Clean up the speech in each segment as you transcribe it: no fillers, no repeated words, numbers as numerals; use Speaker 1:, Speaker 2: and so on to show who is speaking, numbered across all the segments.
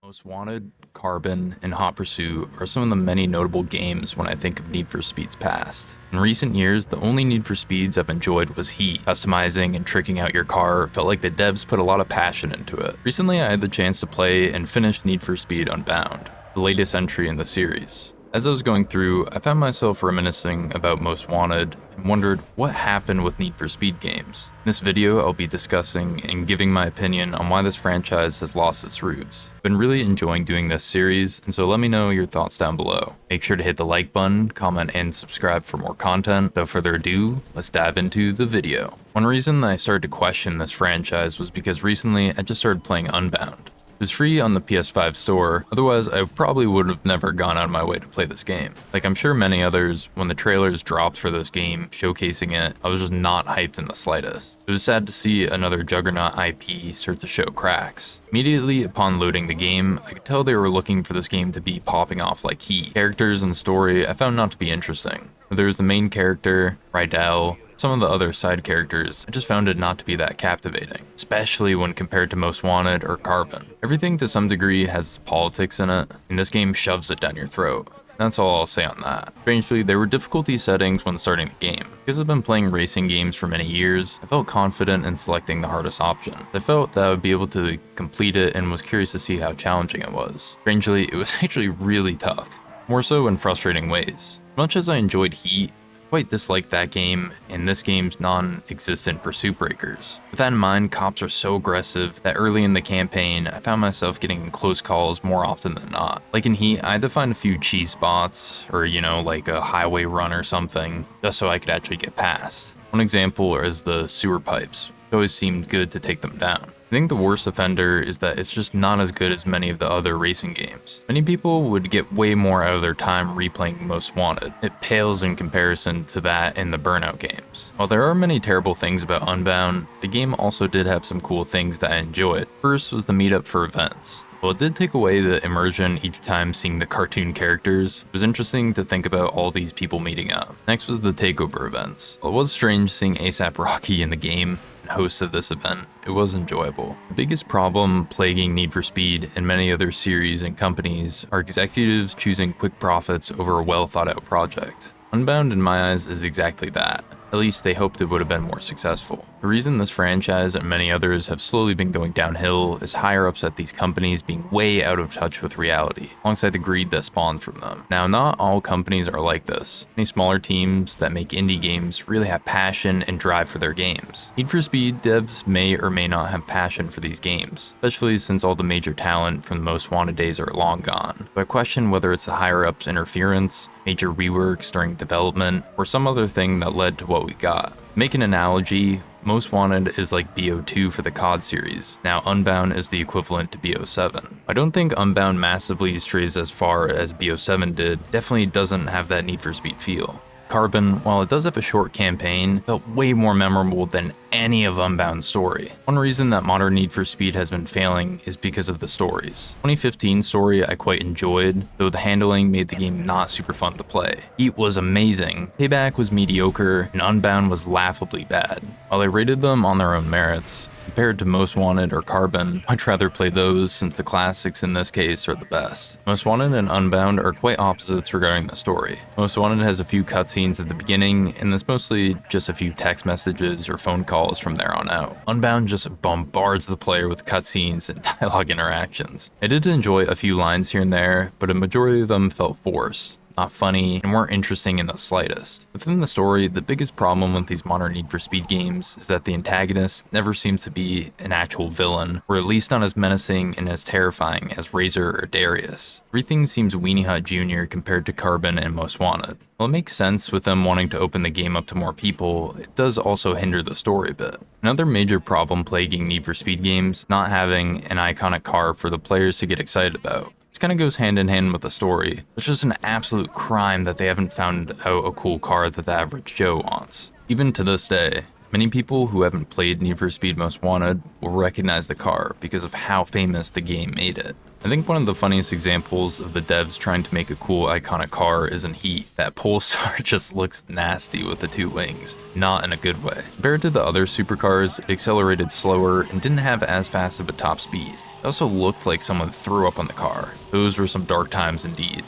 Speaker 1: Most Wanted, Carbon, and Hot Pursuit are some of the many notable games when I think of Need for Speed's past. In recent years, the only Need for Speeds I've enjoyed was Heat. Customizing and tricking out your car felt like the devs put a lot of passion into it. Recently, I had the chance to play and finish Need for Speed Unbound, the latest entry in the series. As I was going through, I found myself reminiscing about Most Wanted and wondered what happened with Need for Speed games. In this video, I'll be discussing and giving my opinion on why this franchise has lost its roots. I've been really enjoying doing this series, and so let me know your thoughts down below. Make sure to hit the like button, comment, and subscribe for more content. Without further ado, let's dive into the video. One reason that I started to question this franchise was because recently I just started playing Unbound. It was free on the PS5 store, otherwise I probably would have never gone out of my way to play this game. Like I'm sure many others, when the trailers dropped for this game showcasing it, I was just not hyped in the slightest. It was sad to see another Juggernaut IP start to show cracks. Immediately upon loading the game, I could tell they were looking for this game to be popping off like heat. Characters and story I found not to be interesting. There was the main character, Rydell. Some of the other side characters, I just found it not to be that captivating, especially when compared to Most Wanted or Carbon. Everything to some degree has its politics in it, and this game shoves it down your throat. That's all I'll say on that. Strangely, there were difficulty settings when starting the game. Because I've been playing racing games for many years, I felt confident in selecting the hardest option. I felt that I would be able to complete it and was curious to see how challenging it was. Strangely, it was actually really tough, more so in frustrating ways. As much as I enjoyed Heat, quite disliked that game and this game's non-existent pursuit breakers. With that in mind, cops are so aggressive that early in the campaign, I found myself getting in close calls more often than not. Like in Heat, I had to find a few cheese spots or, like a highway run or something, just so I could actually get past. One example is the sewer pipes. It always seemed good to take them down. I think the worst offender is that it's just not as good as many of the other racing games. Many people would get way more out of their time replaying Most Wanted. It pales in comparison to that in the Burnout games. While there are many terrible things about Unbound, the game also did have some cool things that I enjoyed. First was the meetup for events. While it did take away the immersion each time seeing the cartoon characters, it was interesting to think about all these people meeting up. Next was the takeover events. While it was strange seeing A$AP Rocky in the game, host of this event, it was enjoyable. The biggest problem plaguing Need for Speed and many other series and companies are executives choosing quick profits over a well thought out project. Unbound in my eyes is exactly that. At least they hoped it would have been more successful. The reason this franchise and many others have slowly been going downhill is higher ups at these companies being way out of touch with reality, alongside the greed that spawns from them. Now, not all companies are like this. Many smaller teams that make indie games really have passion and drive for their games. Need for Speed devs may or may not have passion for these games, especially since all the major talent from the Most Wanted days are long gone. But I question whether it's the higher ups' interference, major reworks during development, or some other thing that led to what we got. Make an analogy, Most Wanted is like BO2 for the COD series. Now Unbound is the equivalent to BO7. I don't think Unbound massively strays as far as BO7 did, definitely doesn't have that Need for Speed feel. Carbon, while it does have a short campaign, felt way more memorable than any of Unbound's story. One reason that modern Need for Speed has been failing is because of the stories. 2015's story I quite enjoyed, though the handling made the game not super fun to play. Heat was amazing, Payback was mediocre, and Unbound was laughably bad. While I rated them on their own merits, compared to Most Wanted or Carbon, I'd rather play those since the classics in this case are the best. Most Wanted and Unbound are quite opposites regarding the story. Most Wanted has a few cutscenes at the beginning, and there's mostly just a few text messages or phone calls from there on out. Unbound just bombards the player with cutscenes and dialogue interactions. I did enjoy a few lines here and there, but a majority of them felt forced, not funny, and weren't interesting in the slightest. Within the story, the biggest problem with these modern Need for Speed games is that the antagonist never seems to be an actual villain, or at least not as menacing and as terrifying as Razor or Darius. Everything seems Weenie Hut Jr. compared to Carbon and Most Wanted. While it makes sense with them wanting to open the game up to more people, it does also hinder the story a bit. Another major problem plaguing Need for Speed games, not having an iconic car for the players to get excited about. This kind of goes hand in hand with the story. It's just an absolute crime that they haven't found out a cool car that the average Joe wants. Even to this day, many people who haven't played Need for Speed Most Wanted will recognize the car because of how famous the game made it. I think one of the funniest examples of the devs trying to make a cool iconic car is in Heat. That Polestar just looks nasty with the two wings, not in a good way. Compared to the other supercars, it accelerated slower and didn't have as fast of a top speed. It also looked like someone threw up on the car. Those were some dark times indeed.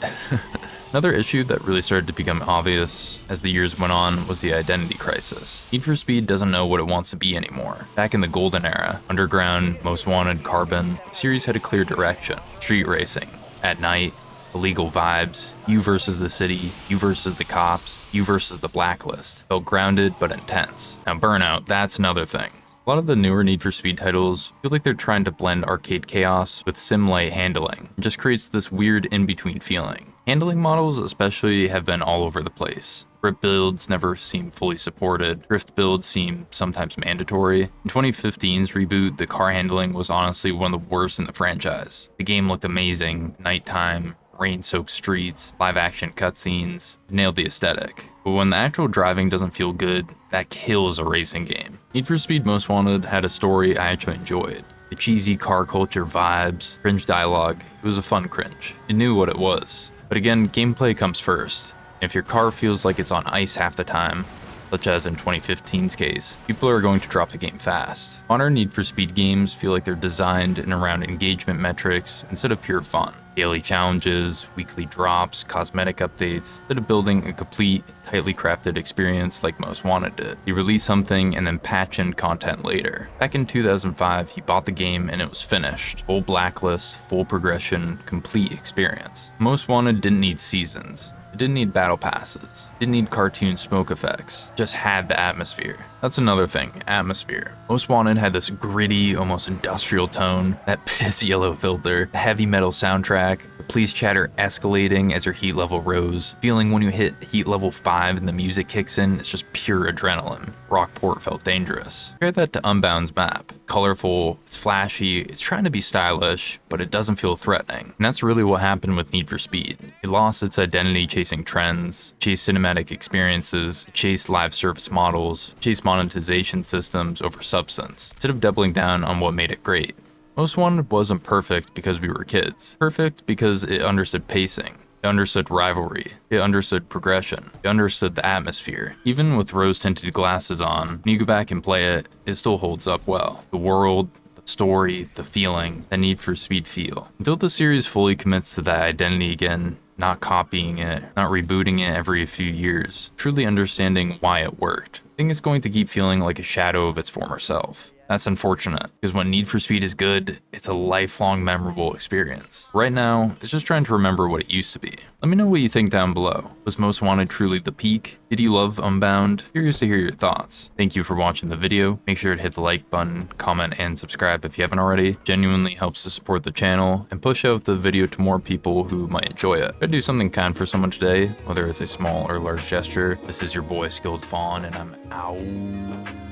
Speaker 1: Another issue that really started to become obvious as the years went on was the identity crisis. Need for Speed doesn't know what it wants to be anymore. Back in the golden era, Underground, Most Wanted, Carbon, the series had a clear direction. Street racing, at night, illegal vibes, you versus the city, you versus the cops, you versus the blacklist. Felt grounded but intense. Now Burnout, that's another thing. A lot of the newer Need for Speed titles feel like they're trying to blend arcade chaos with sim-like handling. It just creates this weird in-between feeling. Handling models especially have been all over the place. Rip builds never seem fully supported. Drift builds seem sometimes mandatory. In 2015's reboot, the car handling was honestly one of the worst in the franchise. The game looked amazing, nighttime, rain-soaked streets, live-action cutscenes, nailed the aesthetic. But when the actual driving doesn't feel good, that kills a racing game. Need for Speed Most Wanted had a story I actually enjoyed. The cheesy car culture vibes, cringe dialogue, it was a fun cringe. It knew what it was. But again, gameplay comes first. If your car feels like it's on ice half the time, such as in 2015's case, people are going to drop the game fast. Modern Need for Speed games feel like they're designed in around engagement metrics instead of pure fun. Daily challenges, weekly drops, cosmetic updates, instead of building a complete, tightly crafted experience like Most Wanted did. You release something and then patch in content later. Back in 2005, you bought the game and it was finished. Full blacklist, full progression, complete experience. Most Wanted didn't need seasons. It didn't need battle passes. It didn't need cartoon smoke effects. It just had the atmosphere. That's another thing, atmosphere. Most Wanted had this gritty, almost industrial tone, that piss yellow filter, the heavy metal soundtrack, the police chatter escalating as your heat level rose, feeling when you hit heat level 5 and the music kicks in, it's just pure adrenaline. Rockport felt dangerous. Compare that to Unbound's map. Colorful, it's flashy, it's trying to be stylish, but it doesn't feel threatening. And that's really what happened with Need for Speed. It lost its identity chasing trends, chased cinematic experiences, chased live service models, chased monetization systems over substance, instead of doubling down on what made it great. Most Wanted wasn't perfect because we were kids. Perfect because it understood pacing. It understood rivalry. It understood progression. It understood the atmosphere. Even with rose-tinted glasses on, when you go back and play it, it still holds up well. The world, the story, the feeling, the Need for Speed feel. Until the series fully commits to that identity again, not copying it, not rebooting it every few years, truly understanding why it worked, I think it's going to keep feeling like a shadow of its former self. That's unfortunate, because when Need for Speed is good, it's a lifelong memorable experience. Right now, it's just trying to remember what it used to be. Let me know what you think down below. Was Most Wanted truly the peak? Did you love Unbound? Curious to hear your thoughts. Thank you for watching the video. Make sure to hit the like button, comment, and subscribe if you haven't already. Genuinely helps to support the channel and push out the video to more people who might enjoy it. I'd do something kind for someone today, whether it's a small or large gesture. This is your boy Skilled Fawn, and I'm out.